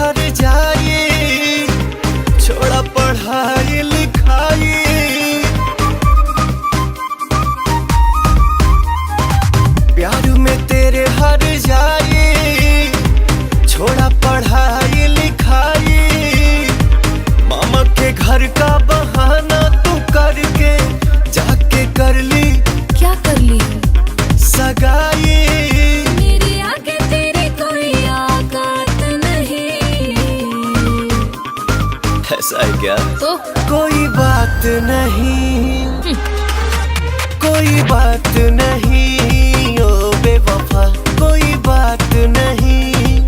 हर जाए, छोड़ा पढ़ाई लिखाई। प्यार में तेरे हर जाए, छोड़ा पढ़ाई लिखाई। मामा के घर का बहाना तू करके जाके कर ली। क्या कर ली? सगाई। मेरे आगे तेरी कोई औकात नहीं। ऐसा है क्या? तो कोई बात नहीं, कोई बात नहीं ओ बेवफा, कोई बात नहीं।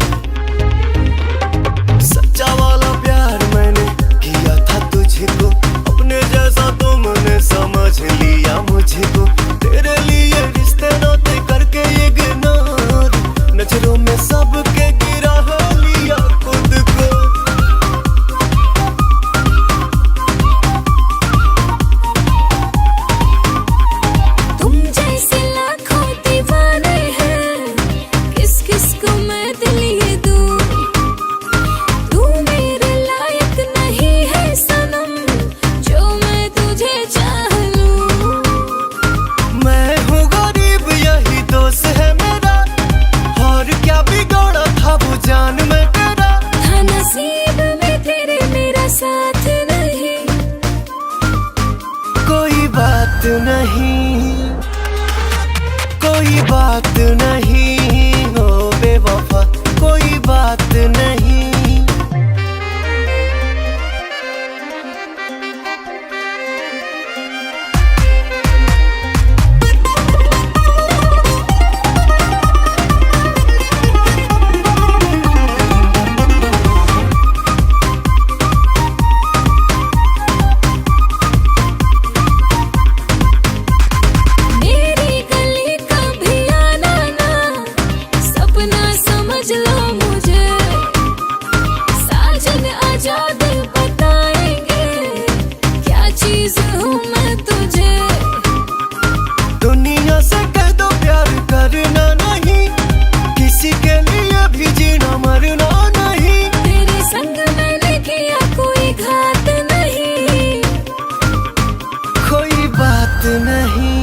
सच्चा वाला प्यार मैंने किया था तुझको, अपने जैसा तुमने समझ लिया मुझको। तेरे लिए रिश्ते नाते करके इग्नोर, नजरों में सबके गिरा लिया खुद को। तुम जैसे लाखों दीवाने हैं, किस किस को मैं दिल ये दूं। तू मेरे लायक नहीं है सनम, जो मैं तुझे चाह लूं। मैं हूँ गरीब यही दोस्त है मेरा, और क्या बिगड़ा था वो जान में तेरा। था नसीब में तेरे मेरा साथ नहीं। कोई बात नहीं, कोई बात नहीं ओ बेवफा, कोई बात नहीं। मेरी गली का भी आना ना, सपना समझ लो मुझे। साजन आजाद बताएंगे, क्या चीज हूँ मैं तुझे। दुनिया से कह दो प्यार करना नहीं, किसी के लिए भी जीना मरना नहीं। तेरे संग मैंने किया कोई घात नहीं। कोई बात नहीं,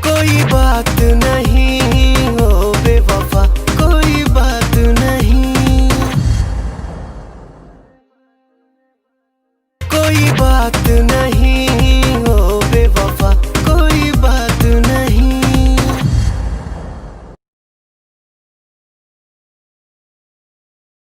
कोई बात नहीं ओ बेवफा, कोई बात नहीं, कोई बात नहीं।